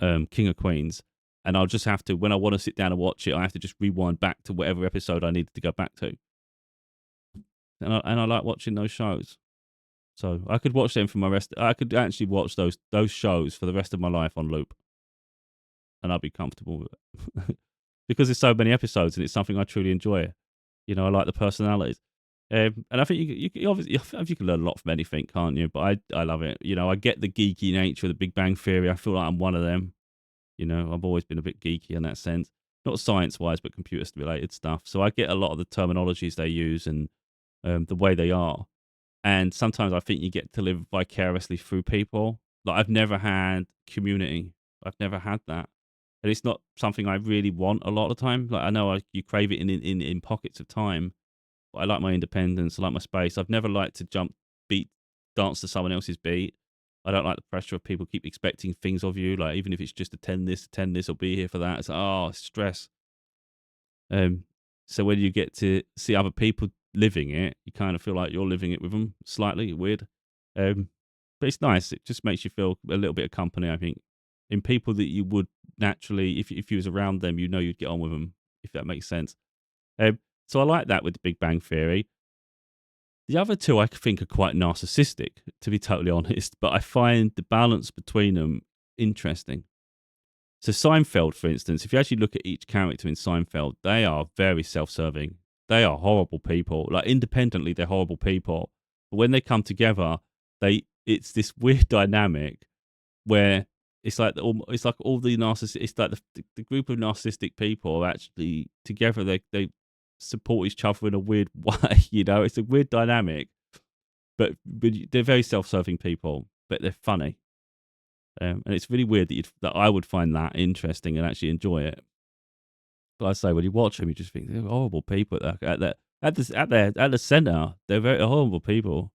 King of Queens. And I'll just have to, when I want to sit down and watch it, I have to just rewind back to whatever episode I needed to go back to. And I like watching those shows. So I could watch them for my rest. I could actually watch those shows for the rest of my life on loop, and I'd be comfortable with it because there's so many episodes, and it's something I truly enjoy. I like the personalities, and I think you obviously you can learn a lot from anything, can't you? But I love it. I get the geeky nature of The Big Bang Theory. I feel like I'm one of them. I've always been a bit geeky in that sense, not science wise, but computer related stuff. So I get a lot of the terminologies they use, and the way they are. And sometimes I think you get to live vicariously through people. Like, I've never had community. I've never had that, and it's not something I really want a lot of the time. Like, I know you crave it in pockets of time, but I like my independence. I like my space. I've never liked to beat, dance to someone else's beat. I don't like the pressure of people keep expecting things of you. Like, even if it's just attend this, or be here for that. It's like, oh, stress. Um, so when you get to see other people living it, you kind of feel like you're living it with them. Slightly weird, but it's nice. It just makes you feel a little bit of company. I think in people that you would naturally, if you was around them, you'd get on with them. If that makes sense. So I like that with the Big Bang Theory. The other two I think are quite narcissistic, to be totally honest. But I find the balance between them interesting. So Seinfeld, for instance, if you actually look at each character in Seinfeld, they are very self-serving. They are horrible people. Like, independently, they're horrible people. But when they come together, it's this weird dynamic where it's like all the narcissists. It's like the group of narcissistic people are actually together. They support each other in a weird way. It's a weird dynamic. But they're very self-serving people, but they're funny. And it's really weird that I would find that interesting and actually enjoy it. But I say, when you watch them, you just think they're horrible people at the center. They're very horrible people.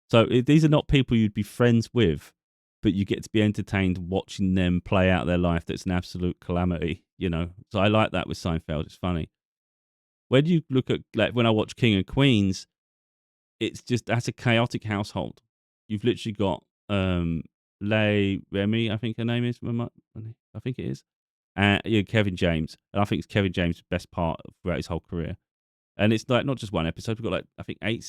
So these are not people you'd be friends with, but you get to be entertained watching them play out their life. That's an absolute calamity. So I like that with Seinfeld. It's funny. When you look at, like, when I watch King of Queens, it's just, that's a chaotic household. You've literally got Leigh Remy, I think her name is. I think it is. Yeah, Kevin James. And I think it's Kevin James' best part throughout his whole career. And it's like not just one episode. We've got, like, I think eight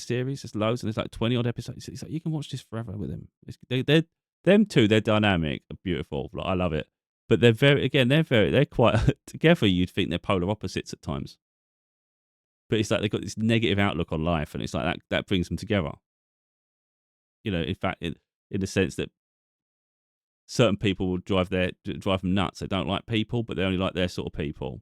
series. There's loads, and there's like 20 odd episodes. It's like you can watch this forever with them. They're them two. They're dynamic, beautiful. Like, I love it. But they're quite together. You'd think they're polar opposites at times. But it's like they've got this negative outlook on life, and it's like that brings them together. In fact, in the sense that certain people will drive them nuts. They don't like people, but they only like their sort of people.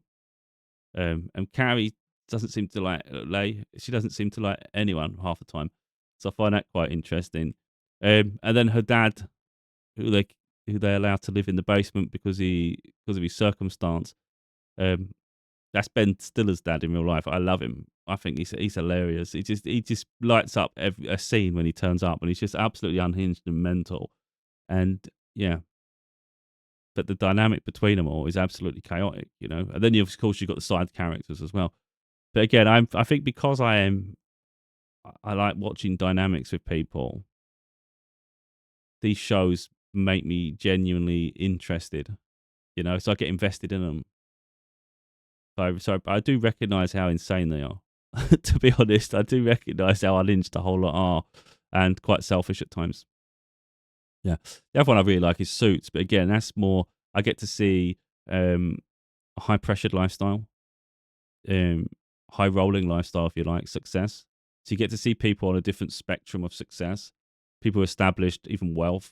And Carrie doesn't seem to like Leigh. She doesn't seem to like anyone half the time. So I find that quite interesting. And then her dad, who they allow to live in the basement because of his circumstance. That's Ben Stiller's dad in real life. I love him. I think he's hilarious. He just lights up a scene when he turns up, and he's just absolutely unhinged and mental. And yeah, but the dynamic between them all is absolutely chaotic, And then of course you've got the side characters as well. But again, I think because I like watching dynamics with people. These shows make me genuinely interested, so I get invested in them. So I do recognise how insane they are. To be honest, I do recognise how unhinged the whole lot are, and quite selfish at times. Yeah. The other one I really like is Suits, but again, that's more, I get to see a high pressured lifestyle, high rolling lifestyle, if you like, success. So you get to see people on a different spectrum of success, people established, even wealth,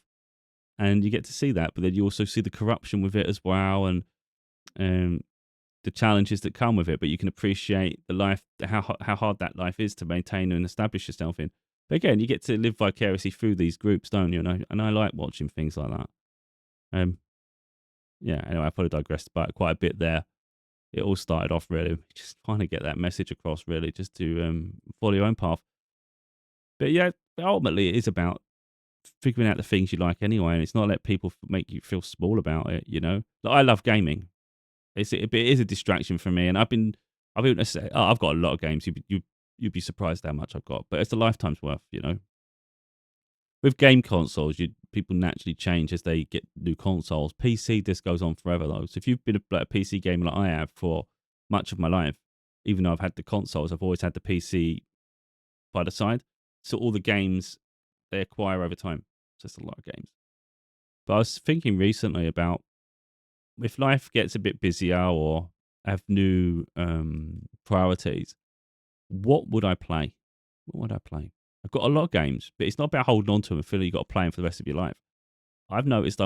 and you get to see that. But then you also see the corruption with it as well, and the challenges that come with it. But you can appreciate the life, how hard that life is to maintain and establish yourself in. But again, you get to live vicariously through these groups, don't you? And I like watching things like that. Yeah. Anyway, I probably digressed about it quite a bit there. It all started off really just trying to get that message across, really, just to follow your own path. But yeah, ultimately, it is about figuring out the things you like anyway, and it's not let people make you feel small about it. Like, I love gaming. It is a distraction for me, and I've I've got a lot of games. You'd be surprised how much I've got, but it's a lifetime's worth. With game consoles, people naturally change as they get new consoles. PC just goes on forever though. So if you've been a PC gamer like I have for much of my life, even though I've had the consoles, I've always had the PC by the side. So all the games they acquire over time. So it's a lot of games. But I was thinking recently about, if life gets a bit busier or have new priorities, what would I play? What would I play? I've got a lot of games, but it's not about holding on to them and feeling you've got to play them for the rest of your life. I've noticed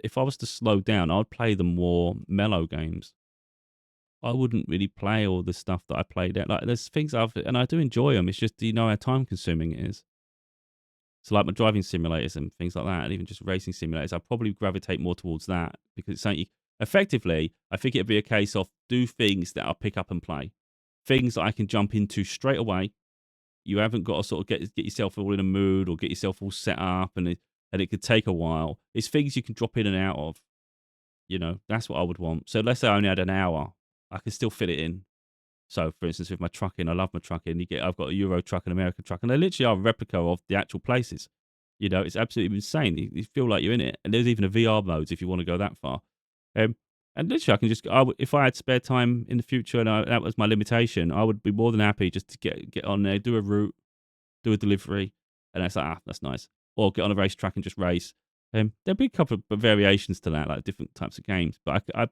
if I was to slow down, I'd play the more mellow games. I wouldn't really play all the stuff that I played at. Like, there's things and I do enjoy them. It's just, how time consuming it is. So like my driving simulators and things like that, and even just racing simulators, I probably gravitate more towards that because it's something effectively, I think it'd be a case of do things that I'll pick up and play. Things that I can jump into straight away. You haven't got to sort of get yourself all in a mood or get yourself all set up, and it could take a while. It's things you can drop in and out of. That's what I would want. So let's say I only had an hour, I could still fit it in. So, for instance, with my trucking, I love my trucking. I've got a Euro truck and American truck, and they literally are a replica of the actual places. It's absolutely insane. You feel like you're in it, and there's even a VR modes if you want to go that far. Um, and literally, I can just, if I had spare time in the future, and that was my limitation, I would be more than happy just to get on there, do a route, do a delivery, and that's like, that's nice. Or get on a racetrack and just race. There'll be a couple of variations to that, like different types of games. But I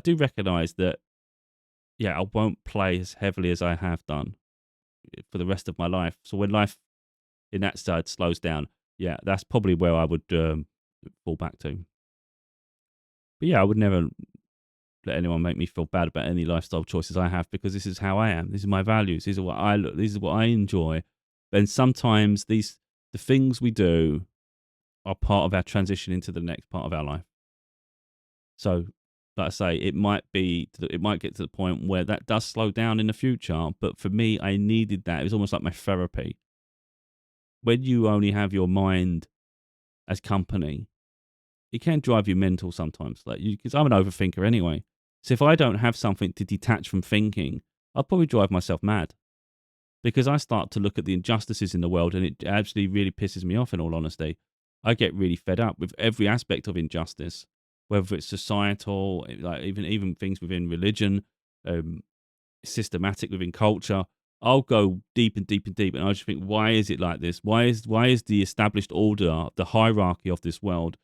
do recognise that, yeah, I won't play as heavily as I have done for the rest of my life. So when life in that side slows down, yeah, that's probably where I would fall back to. But yeah, I would never let anyone make me feel bad about any lifestyle choices I have because this is how I am. This is my values. These are what I look. These are what I enjoy. And sometimes the things we do are part of our transition into the next part of our life. So, like I say, it might get to the point where that does slow down in the future. But for me, I needed that. It was almost like my therapy. When you only have your mind as company, it can drive you mental sometimes. Because I'm an overthinker anyway. So if I don't have something to detach from thinking, I'll probably drive myself mad. Because I start to look at the injustices in the world, and it actually really pisses me off, in all honesty. I get really fed up with every aspect of injustice, whether it's societal, like even things within religion, systematic within culture. I'll go deep and deep and deep, and I just think, why is it like this? Why is the established order, the hierarchy of this world,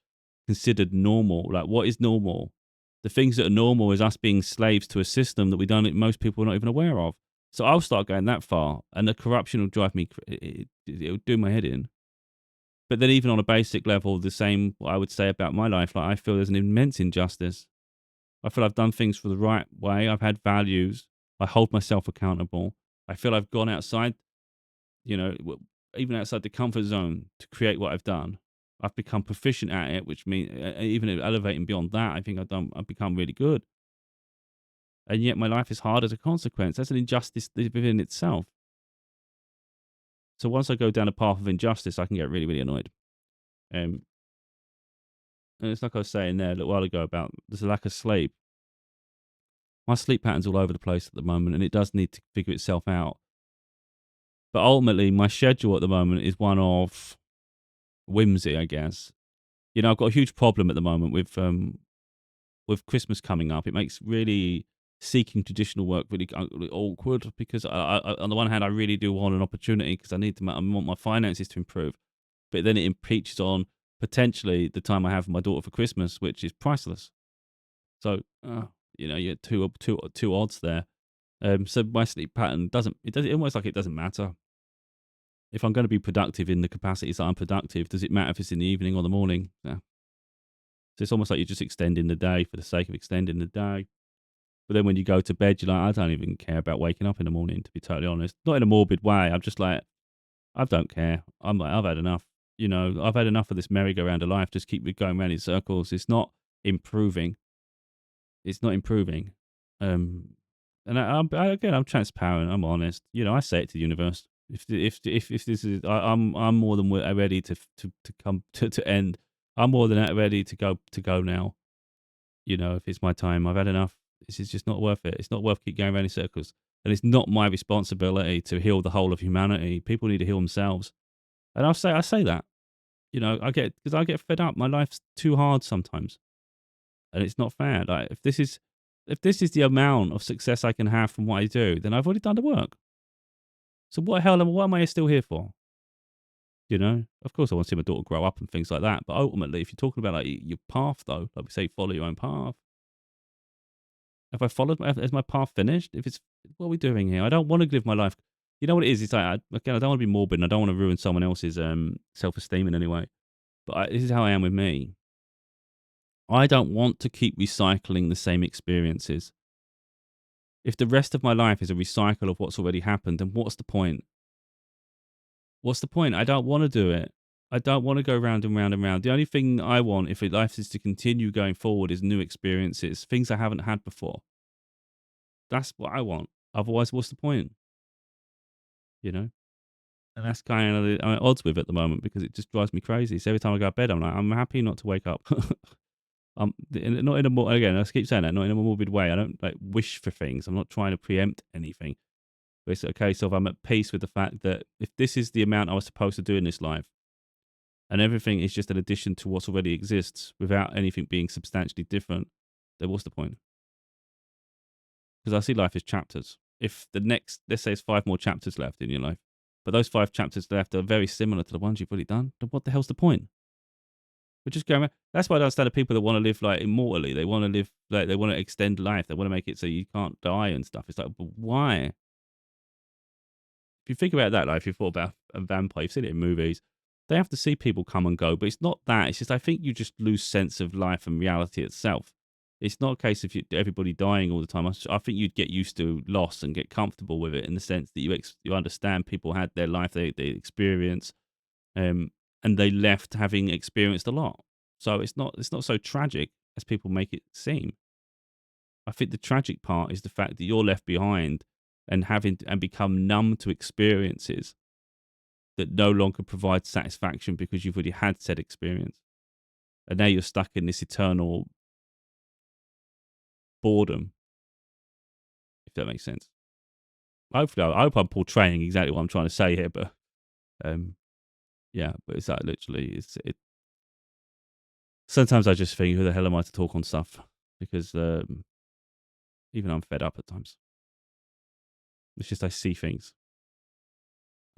considered normal? Like, what is normal? The things that are normal is us being slaves to a system that most people are not even aware of. So I'll start going that far, and the corruption will drive me. It'll do my head in. But then, even on a basic level, the same what I would say about my life. Like, I feel there's an immense injustice. I feel I've done things for the right way. I've had values. I hold myself accountable. I feel I've gone outside, even outside the comfort zone to create what I've done. I've become proficient at it, which means even elevating beyond that, I think I've become really good. And yet my life is hard as a consequence. That's an injustice within itself. So once I go down a path of injustice, I can get really, really annoyed. And it's like I was saying there a little while ago about there's a lack of sleep. My sleep pattern's all over the place at the moment, and it does need to figure itself out. But ultimately, my schedule at the moment is one of whimsy, I guess. I've got a huge problem at the moment with Christmas coming up. It makes really seeking traditional work really awkward because on the one hand, I really do want an opportunity because I want my finances to improve. But then it impeaches on potentially the time I have with my daughter for Christmas, which is priceless. So, you're two odds there. So my sleep pattern almost like it doesn't matter. If I'm going to be productive in the capacities that I'm productive, does it matter if it's in the evening or the morning? Yeah. So it's almost like you're just extending the day for the sake of extending the day. But then when you go to bed, you're like, I don't even care about waking up in the morning, to be totally honest. Not in a morbid way. I'm just like, I don't care. I'm like, I've had enough. I've had enough of this merry-go-round of life. Just keep going around in circles. It's not improving. It's not improving. And I'm transparent. I'm honest. I say it to the universe. If this is, I'm more than ready to come to end. I'm more than ready to go now. If it's my time, I've had enough. This is just not worth it. It's not worth keep going around in circles. And it's not my responsibility to heal the whole of humanity. People need to heal themselves. And I say that. I get fed up. My life's too hard sometimes. And it's not fair. Like if this is the amount of success I can have from what I do, then I've already done the work. So what am I still here for? Of course I want to see my daughter grow up and things like that. But ultimately, if you're talking about like your path though, like we say, follow your own path. Have I followed? Is my path finished? What are we doing here? I don't want to live my life. You know what it is? It's like, again, I don't want to be morbid and I don't want to ruin someone else's self-esteem in any way. But this is how I am with me. I don't want to keep recycling the same experiences. If the rest of my life is a recycle of what's already happened, then what's the point? What's the point? I don't want to do it. I don't want to go round and round and round. The only thing I want, if life is to continue going forward, is new experiences, things I haven't had before. That's what I want. Otherwise, what's the point? You know? And that's kind of I'm at odds with at the moment because it just drives me crazy. So every time I go to bed, I'm like, I'm happy not to wake up. Not in a more, again, I keep saying that, not in a morbid way. I don't like wish for things. I'm not trying to preempt anything. But it's a case of I'm at peace with the fact that if this is the amount I was supposed to do in this life, and everything is just an addition to what already exists without anything being substantially different, then what's the point? Because I see life as chapters. If the next, let's say, it's 5 more chapters left in your life, but those 5 chapters left are very similar to the ones you've already done, then what the hell's the point? We're just going around. That's why I don't understand the people that want to live like immortally. They want to live like they want to extend life. They want to make it so you can't die and stuff. It's like, but why? If you think about that, like if you thought about a vampire, you've seen it in movies. They have to see people come and go, but it's not that. It's just I think you just lose sense of life and reality itself. It's not a case of everybody dying all the time. I think you'd get used to loss and get comfortable with it in the sense that you understand people had their life, they experience, and they left having experienced a lot. So it's not so tragic as people make it seem. I think the tragic part is the fact that you're left behind and become numb to experiences that no longer provide satisfaction because you've already had said experience. And now you're stuck in this eternal boredom, if that makes sense. Hopefully, I hope I'm portraying exactly what I'm trying to say here, but yeah, but it's like literally, sometimes I just think, who the hell am I to talk on stuff? Because even I'm fed up at times. It's just I see things.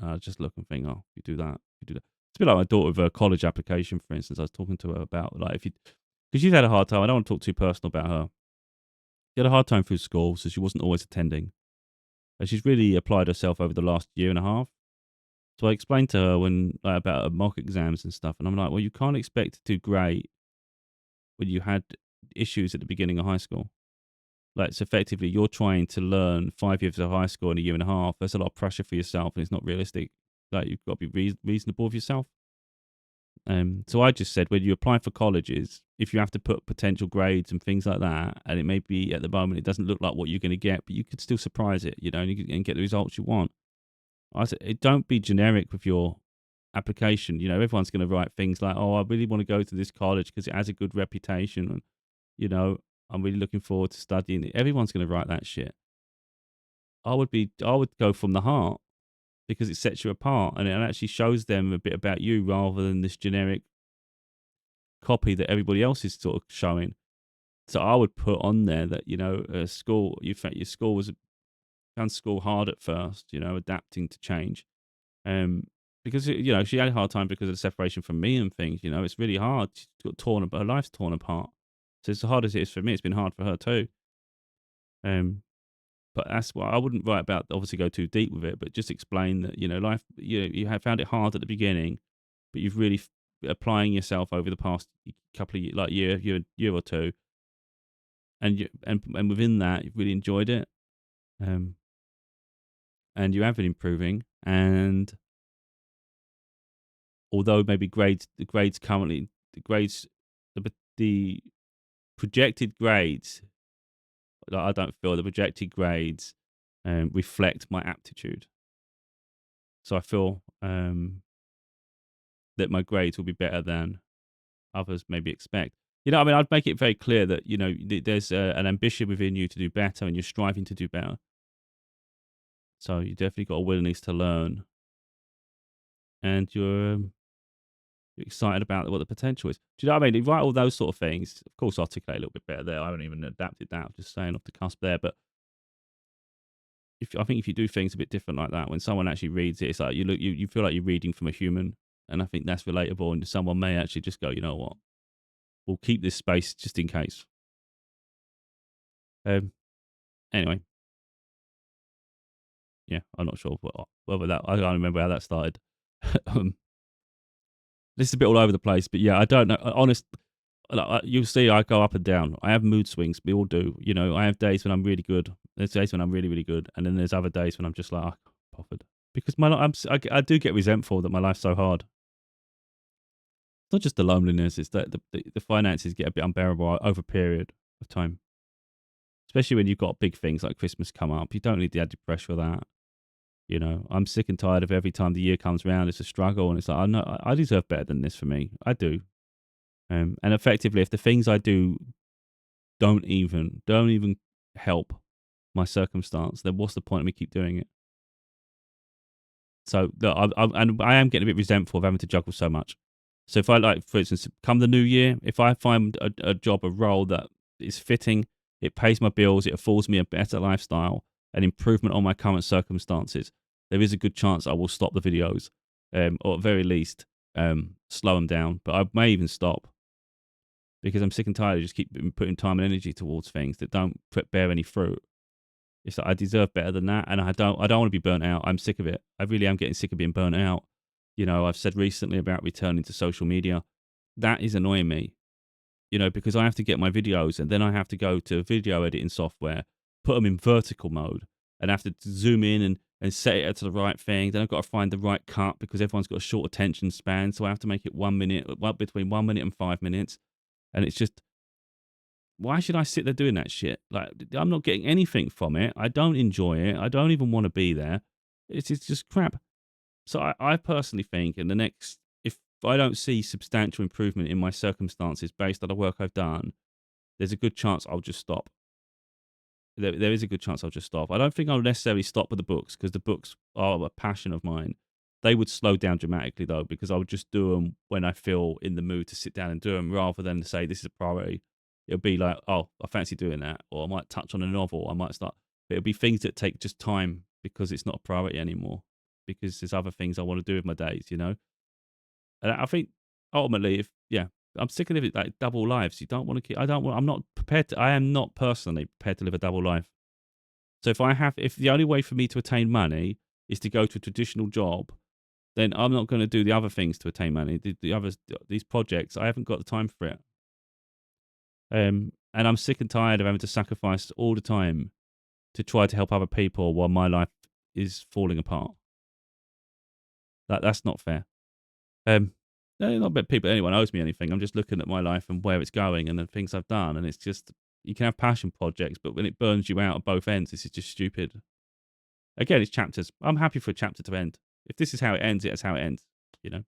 I just look and think, oh, you do that, you do that. It's a bit like my daughter with her college application, for instance. I was talking to her about, like, because she's had a hard time. I don't want to talk too personal about her. She had a hard time through school, so she wasn't always attending. And she's really applied herself over the last year and a half. So I explained to her about her mock exams and stuff, and I'm like, well, you can't expect to do great when you had issues at the beginning of high school. Like, so effectively, you're trying to learn 5 years of high school in a year and a half. There's a lot of pressure for yourself, and it's not realistic. Like, you've got to be reasonable with yourself. So I just said, when you apply for colleges, if you have to put potential grades and things like that, and it may be at the moment it doesn't look like what you're going to get, but you could still surprise it, and get the results you want. I said, don't be generic with your application. Everyone's going to write things like, "Oh, I really want to go to this college because it has a good reputation," and I'm really looking forward to studying it. Everyone's going to write that shit. I would go from the heart because it sets you apart and it actually shows them a bit about you rather than this generic copy that everybody else is sort of showing. So I would put on there that, school, your school found school hard at first, adapting to change. Because, she had a hard time because of the separation from me and things, it's really hard. She's got her life's torn apart. So as hard as it is for me, it's been hard for her too. But that's why I wouldn't write about, obviously go too deep with it, but just explain that, life, you have found it hard at the beginning, but you've really applying yourself over the past couple of years, like year or two. And within that, you've really enjoyed it. And you have been improving. And although maybe the projected grades, I don't feel the projected grades reflect my aptitude. So I feel that my grades will be better than others maybe expect. I'd make it very clear that, there's an ambition within you to do better and you're striving to do better. So you definitely got a willingness to learn. And you're excited about what the potential is. Do you know what I mean? You write all those sort of things. Of course, articulate a little bit better there. I haven't even adapted that. I'm just saying off the cusp there. But I think if you do things a bit different like that, when someone actually reads it, it's like you feel like you're reading from a human. And I think that's relatable. And someone may actually just go, you know what? We'll keep this space just in case. Anyway. Yeah, I'm not sure whether that, I can't remember how that started. This is a bit all over the place, but yeah, I don't know. You'll see I go up and down. I have mood swings. We all do. I have days when I'm really good. There's days when I'm really, really good. And then there's other days when I'm just like, bothered. Because I do get resentful that my life's so hard. not just the loneliness, it's that the finances get a bit unbearable over a period of time. Especially when you've got big things like Christmas come up. You don't need the added pressure of that. You know, I'm sick and tired of every time the year comes around, it's a struggle, and it's like, I know I deserve better than this for me. I do. And effectively, if the things I do don't even help my circumstance, then what's the point of me keep doing it? So look, I am getting a bit resentful of having to juggle so much. So if I, like, for instance, come the new year, if I find a job, a role that is fitting, it pays my bills, it affords me a better lifestyle, an improvement on my current circumstances, there is a good chance I will stop the videos, or at very least slow them down. But I may even stop because I'm sick and tired of just keep putting time and energy towards things that don't bear any fruit. It's like I deserve better than that, and I don't want to be burnt out. I'm sick of it. I really am getting sick of being burnt out. You know, I've said recently about returning to social media. That is annoying me, you know, because I have to get my videos and then I have to go to video editing software, put them in vertical mode, and have to zoom in and set it to the right thing. Then I've got to find the right cut because everyone's got a short attention span. So I have to make it 1 minute, well, between 1 minute and 5 minutes. And it's just, why should I sit there doing that shit? Like, I'm not getting anything from it. I don't enjoy it. I don't even want to be there. It's just crap. So I personally think if I don't see substantial improvement in my circumstances based on the work I've done, there's a good chance I'll just stop. There is a good chance I'll just stop. I don't think I'll necessarily stop with the books because the books are a passion of mine. They would slow down dramatically though, because I would just do them when I feel in the mood to sit down and do them, rather than to say this is a priority. It'll be like, oh, I fancy doing that, or I might touch on a novel. I might start. But it'll be things that take just time because it's not a priority anymore. Because there's other things I want to do with my days, you know. And I think ultimately, I'm sick of living like double lives. You don't want to keep. I don't want. I'm not prepared to. I am not personally prepared to live a double life. So if the only way for me to attain money is to go to a traditional job, then I'm not going to do the other things to attain money. These projects, I haven't got the time for it. And I'm sick and tired of having to sacrifice all the time to try to help other people while my life is falling apart. That's not fair. Not about people, anyone owes me anything. I'm just looking at my life and where it's going and the things I've done. And it's just, you can have passion projects, but when it burns you out at both ends, this is just stupid. Again, it's chapters. I'm happy for a chapter to end. If this is how it ends, it's how it ends, you know?